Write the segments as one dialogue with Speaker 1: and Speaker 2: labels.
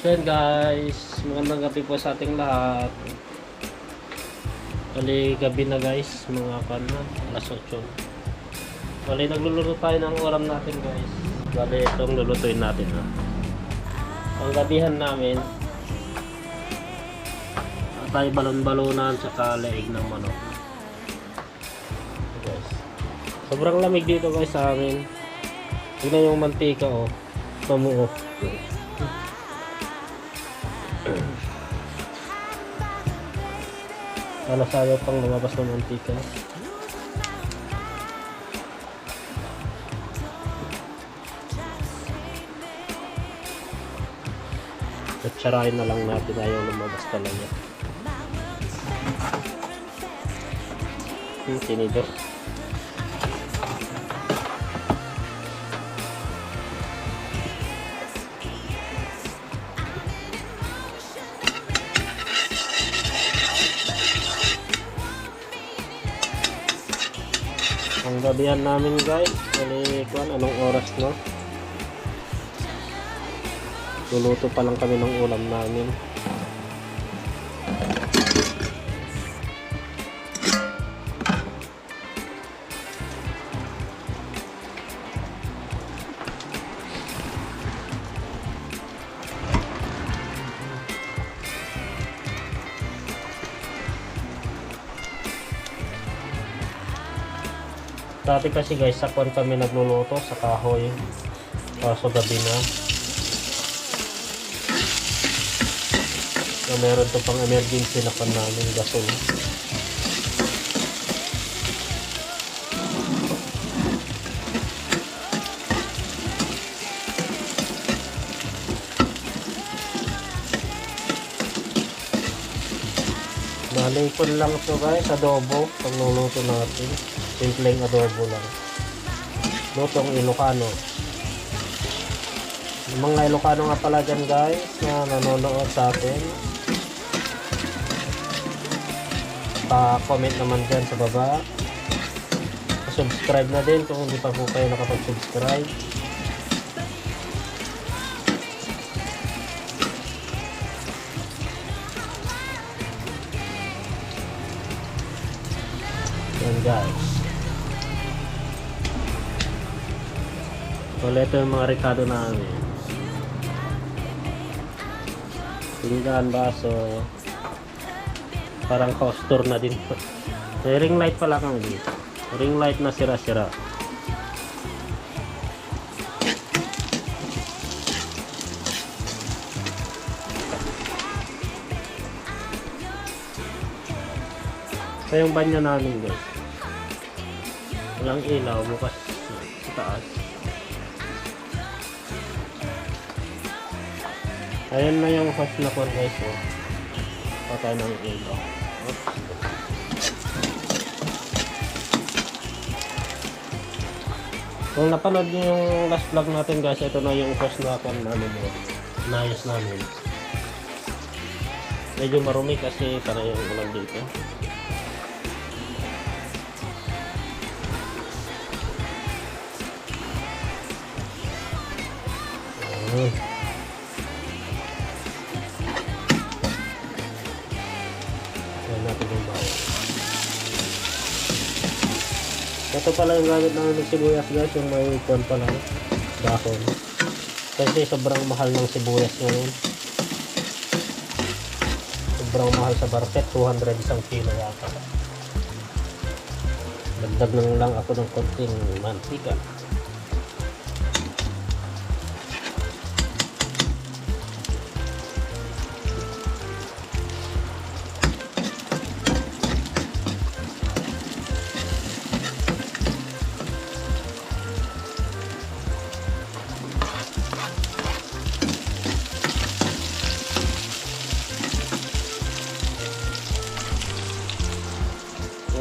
Speaker 1: Then guys, magandang gabi po sa ating lahat. Bali gabi na guys, mga alas 8. Bali nagluluto tayo ng ulam natin guys. Bali itong lulutuin natin ha. Ang gabihan namin tayo balon-balonan tsaka leeg ng manok. Guys, sobrang lamig dito guys sa amin. Tignan yung mantika oh, pamuo. Alas ayaw pang lumabas ng mantika. Tsarahin na lang natin, ayaw lumabas talaga. Tinidor. Ang gabihan namin guys, anong oras no? Luluto pa lang kami ng ulam namin. Dati kasi guys, sa kwan kami nagluluto sa kahoy. Kaso gabi na. Meron to pang emergency na kwan namin gasol. Malikon lang to guys, adobo. Pagluluto natin. Simpleng adobo lang. Lutong Ilocano. Yung mga Ilocano nga pala dyan guys na nanonood sa atin, pa-comment naman dyan sa baba. Subscribe na din kung hindi pa po kayo nakapag-subscribe. Yan guys. So, ito yung mga rekado namin. Pinggan, baso. Parang coaster na din. May ring light pala kang dito. Ring light na sira-sira. Ito yung banyo namin guys. Walang ilaw, bukas sa taas. Ayan na yung hose na kwan guys oh. Patay ng ilaw. Oops. Kung napanood nyo yung last vlog natin guys, ito na yung hose na kwan namin oh. Inayos namin. Medyo marumi kasi para yung ulam dito. Ito pala yung gamit namin ng sibuyas guys, yung may kwan pa lang dahon. Kasi sobrang mahal ng sibuyas ngayon. Sobrang mahal sa market, 200 isang kilo yata. Dagdag lang ako ng konting mantika.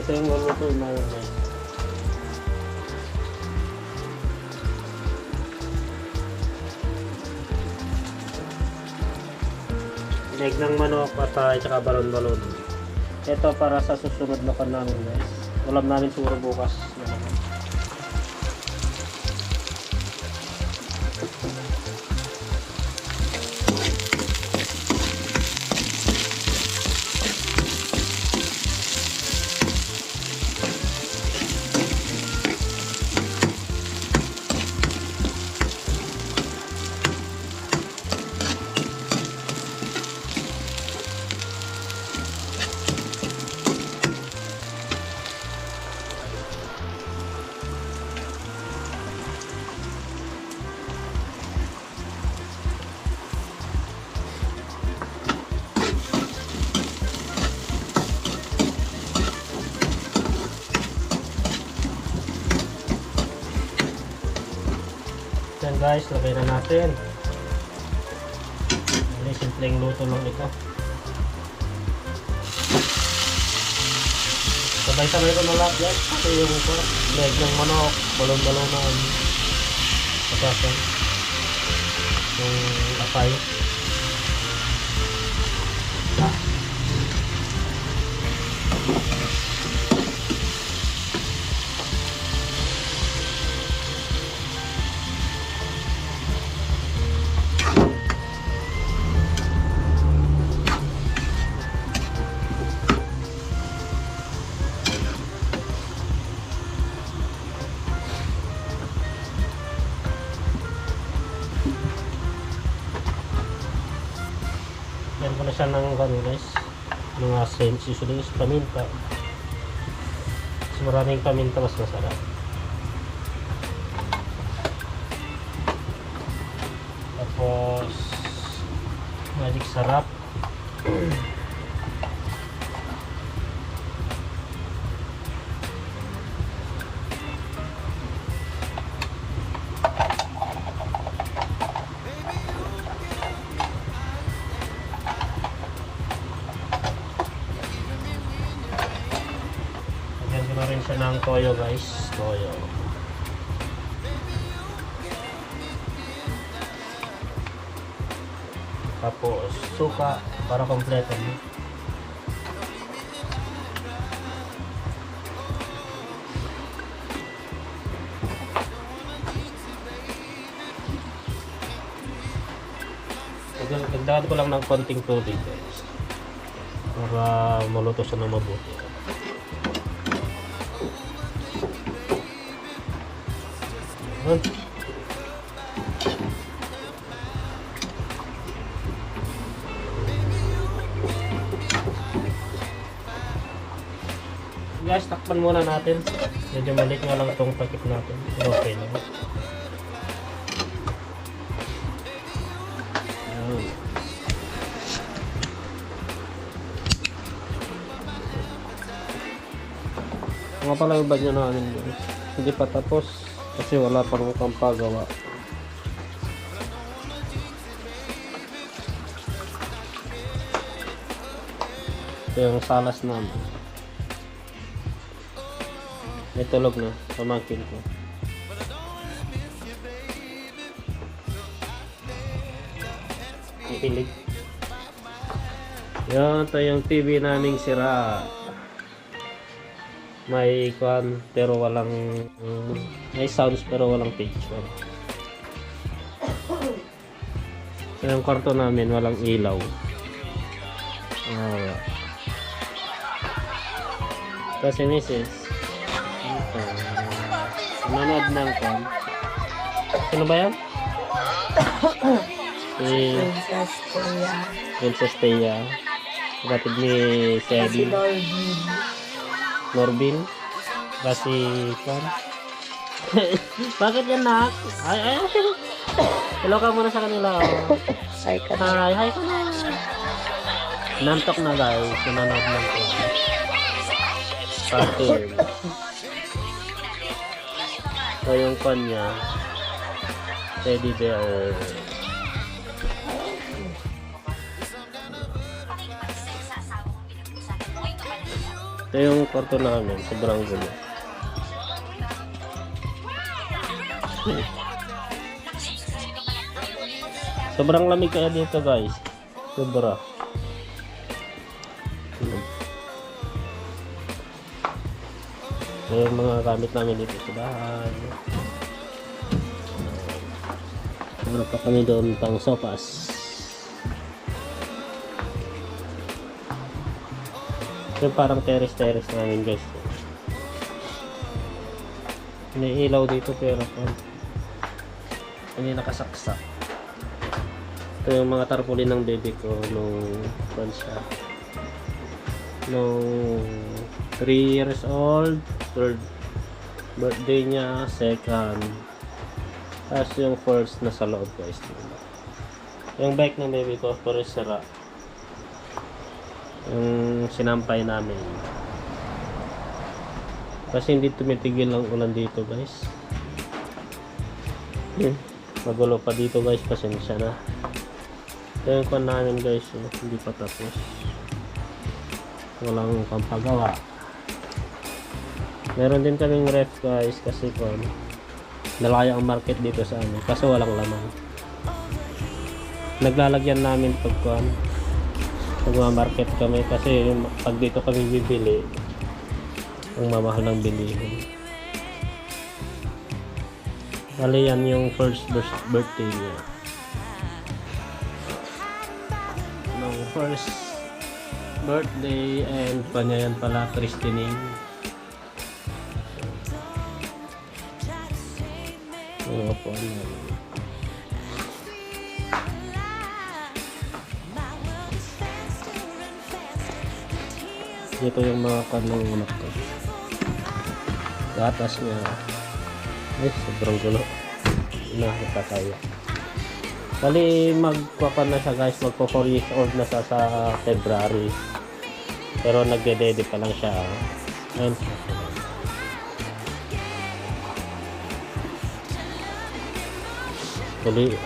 Speaker 1: Ito yung lulutuin na yun guys. Leg ng manok, patay, tsaka balon-balon. Ito para sa susunod na kan namin guys. Ulam namin siguro bukas. Yan guys, lagay na natin. Hindi, simpleng luto lang ito. Sabay-sabay ko na lahat guys. Ito yung leg ng manok, balon-balonan, patasan, yung apay. Yan ko na siya ng gano'n guys, mga seasoning is paminta. Mas maraming paminta mas masarap. Tapos magic sarap. Na rin siya ng toyo guys, toyo. Tapos suka para kompleto mo. Dagdagan ko lang ng konting tubig guys para maluto siya ng mabuti. Guys, takpan muna natin. Medyo maliit nga lang itong takip natin. Pero okay lang. Nga pala yung badya namin guys. Hindi pa tapos. Kasi wala pang pagawa. Ito yung salas namin. May tulog na. Pamangkin ko. Ikilig. Yan. Ito yung TV naming sira. May kwan pero walang may sounds pero walang picture. So, yung kwarto namin walang ilaw. Kasi misis nanonood ng kwan. Sino ba yan? Si Princess Thea. Kapatid ni Sebi. Norbin kasi kan. Bakit yan nak? Ay. Hello ka muna sa kanila. Hi ka na. Hi ka na. Nantok na guys. Nanonood lang ko. Cartoon. So yung kanya teddy bear. Ito yung kwarto namin, sobrang gulo. Sobrang lamig kaya dito guys. Sobra. Ito yung mga gamit namin dito sa bahay. Meron pa kami doon pang sofas. Yung parang terrace namin guys. May ilaw dito pero hindi nakasaksak. Ito yung mga tarpaulin ng baby ko nung nung 3 years old, 3rd birthday niya, 2nd, tapos yung 1st na sa loob guys. Yung bike ng baby ko pero sira. Yung sinampay namin kasi hindi tumitigil ang ulan dito guys. Magulo pa dito guys, pasensya na. Ito yung kwan namin guys, hindi pa tapos. Walang pampagawa. Meron din kaming ref guys kasi kwan nalaya ang market dito sa amin kaso walang laman. Naglalagyan namin pag kwan market kami kasi pag dito kami bibili ang mamahal ng bilihin. Bali yan yung first birthday niya. Nung first birthday and kanya yan pala christening. Mga po ano. Dito yung mga kanong anak ko. Gatas niya. Ay, sobrang gulo. Nakakatawa. Bali, magpapan na siya guys. Magpo 4 years old na siya sa February. Pero nagde-dede pa lang siya. Ayun.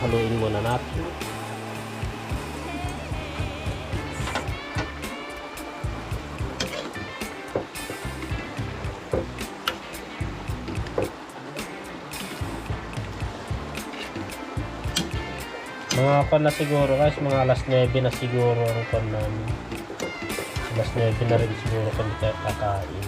Speaker 1: Haluin muna natin. Mga pan na siguro guys, mga alas 9 na siguro ang pan namin. Alas 9 na rin siguro kami kakain.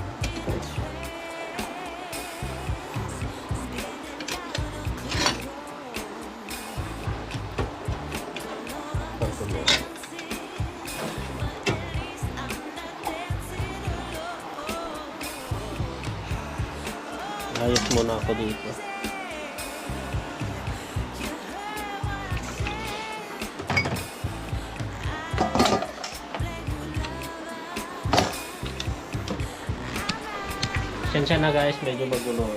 Speaker 1: Ayos muna ako dito. Sensya na guys, medyo magulo.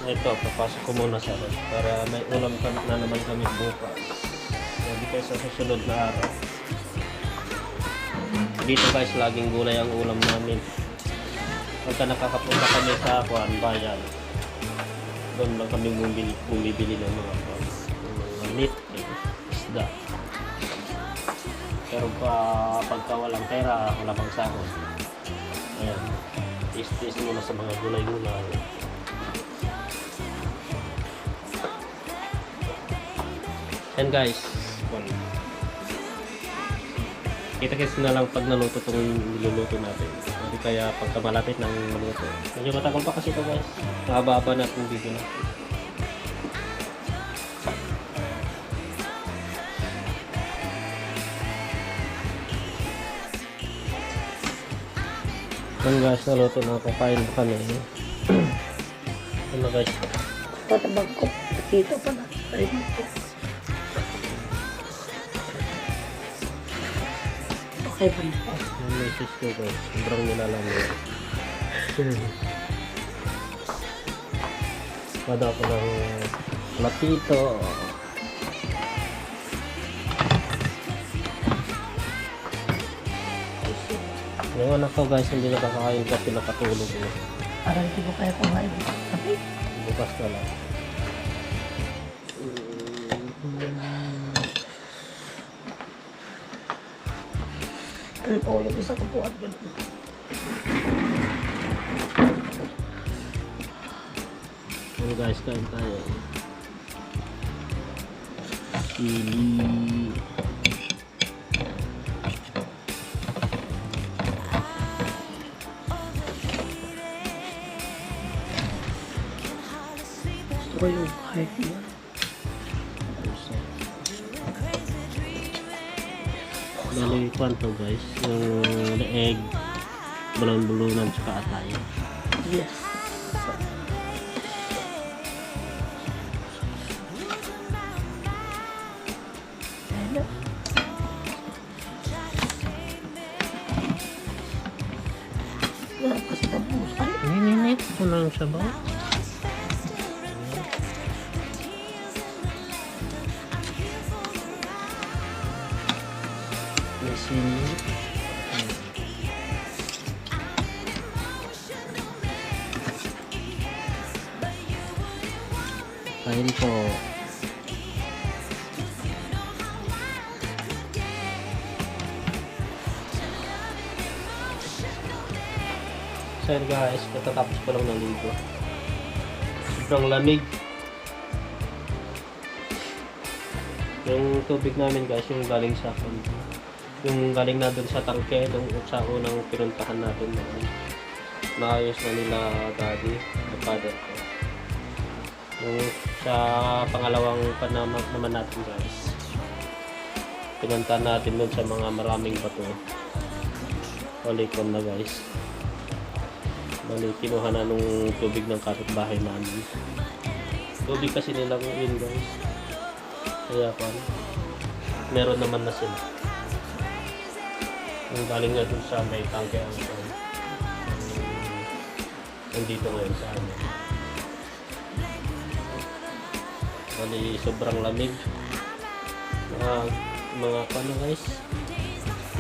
Speaker 1: Ito, papasok ko muna sa ref para may ulam na naman kami bukas. Hindi kayo sa susunod na araw. Dito guys, laging gulay ang ulam namin. Pagka nakakapunta kami sa bayan, doon lang kami bumibili ng mga meat, isda. Pero pagka walang pera, wala pang sahod. Ayan, tis-tis muna sa mga gulay-gulay. Yan guys, kita-kits na lang pag naluto itong niluluto natin. Hindi kaya pagka malapit ng maluto. Medyo matagal pa kasi ito guys. Mahaba-haba na itong video natin. Yan guys, naluto na. Kakain pa kami. Ano guys?
Speaker 2: Patabag ko. Dito pa na. Okay ba na?
Speaker 1: Yung message ko guys, sobrang nilalamig. Pada ko ng platito. Yung anak ko guys, hindi nakakain kasi nakatulog na.
Speaker 2: Parang hindi ko kaya kumain. Okay?
Speaker 1: Bukas na lang.
Speaker 2: Ano po yung isa ko po at ganun.
Speaker 1: Ano guys, kain tayo. Sili.
Speaker 2: Gusto ko yung kahit niya.
Speaker 1: Bali, kwanto guys, yung egg, balon-bulunan, tsaka atay.
Speaker 2: Yes. Hello. Wala kasi tapos. Ay,
Speaker 1: Ninit ko lang siya ba? sili. Kain po. So yun guys, katatapos ko lang naligo. Sobrang lamig. Yung tubig namin guys, yung galing sa yung galing na dun sa tangke, dun sa unang pinuntahan natin naman. Naayos na nila daddy, the father ko. Yung sa pangalawang panamag naman natin guys, pinuntahan natin dun sa mga maraming bato. Walikon na guys. Bali, kinuha na nung tubig ng kapitbahay namin. Tubig kasi nilang yun guys. Kaya pa, meron naman na sila. Yung galing na dun sa may tangke ang nandito ngayon sa amin. Bali, sobrang lamig. Mga ano guys,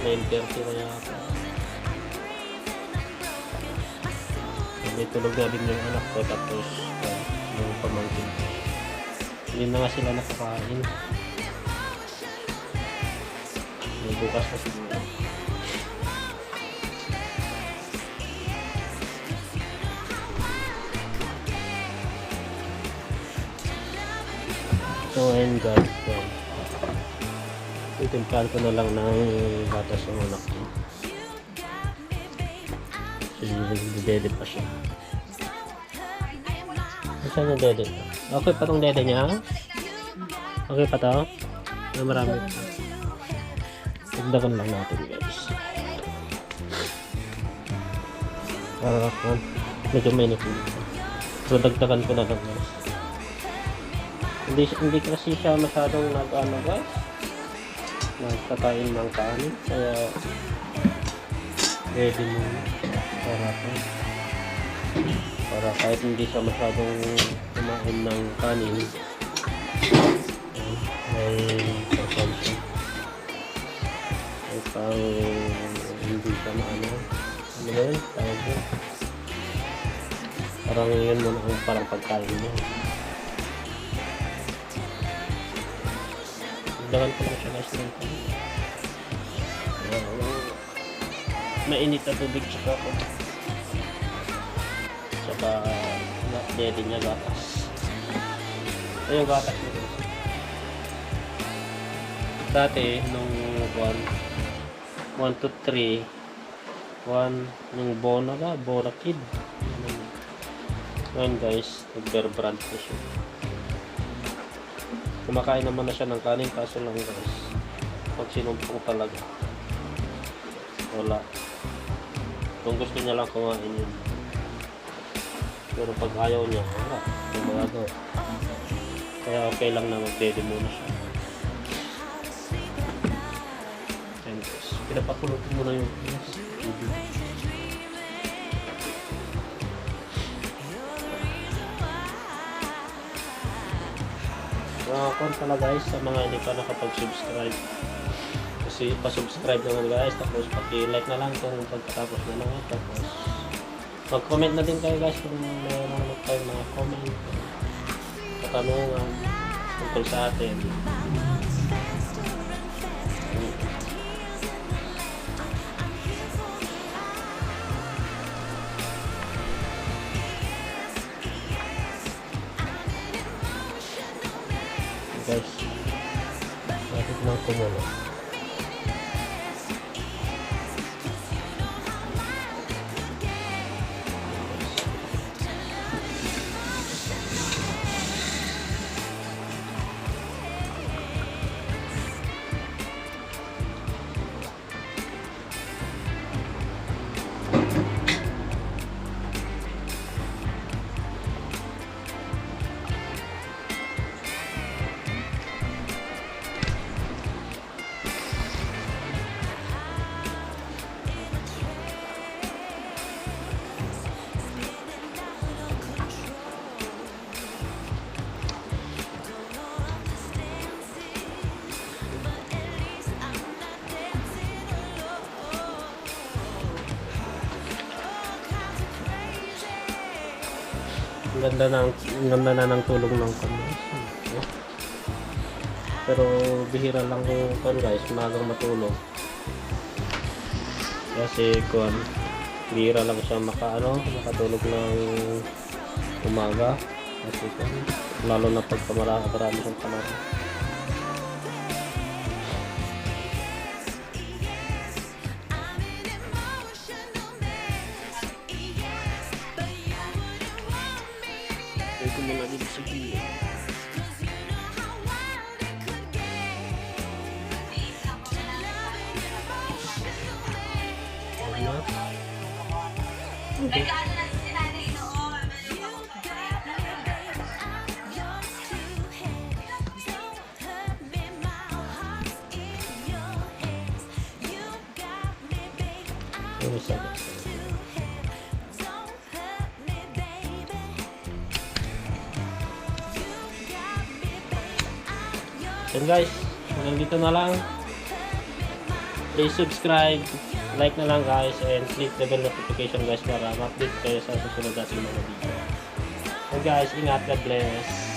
Speaker 1: 9:30 na yata. Bali, tulog na din yung anak ko tapos yung pamangkin ko. Hindi na nga sila nakakain. May bukas na siguro. So ayun guys, itimplahan ko na lang ng gatas ng anak ko. Kasi dede pa siya. Saan yung dede? Okay pa tong dede niya? Okay pa to? Ay, marami pa. Dagdagan lang natin guys. Para ako, medyo mainit dito. So dagdagan ko na lang guys. Hindi kasi siya masyadong nag-ano guys, nagkakain ng kanin, kaya pwede mo para kahit hindi siya masyadong kumain ng kanin, may consumption, ay pang hindi siya maano, ano ba yun? Tawag yun, parang yun muna ang parang pagkain niya. Dagan ko lang siya guys ng mainit na tubig tsaka ako. Tsaka dede niya gatas. Ito yung gatas nito. Dati nung 1 to 3 nung Bona Kid. Ngayon guys, nag-bear brand na siya. Kumakain naman na siya ng kanin, kaso lang guys, pag sinumpong talaga, wala. Kung gusto niya lang kumain yun, pero pag ayaw niya, wala, yung magagawa. Kaya okay lang na mag-dede muna siya. And guys, pinapapulutin muna yung video. Kung pala guys, sa mga hindi pa nakapag-subscribe, kasi pa-subscribe naman guys, tapos paki-like na lang kung pagkatapos na lang, tapos mag-comment na din kayo guys kung mayroon naman kayo mga comment, katanungan tungkol sa atin. Guys, bakit lang kumulo? Ang ganda na ng tulong ng kanya. Pero bihira lang kung guys, magang matulog. Kasi bihira lang siya makatulog ng umaga. Kasi lalo na pag marami siyang kamara. Ito muna dito sa gilid. So guys, hanggang dito na lang. Please subscribe, like na lang guys, and click the bell notification guys para ma-update kayo sa susunod nating mga video. And guys, ingat, God bless.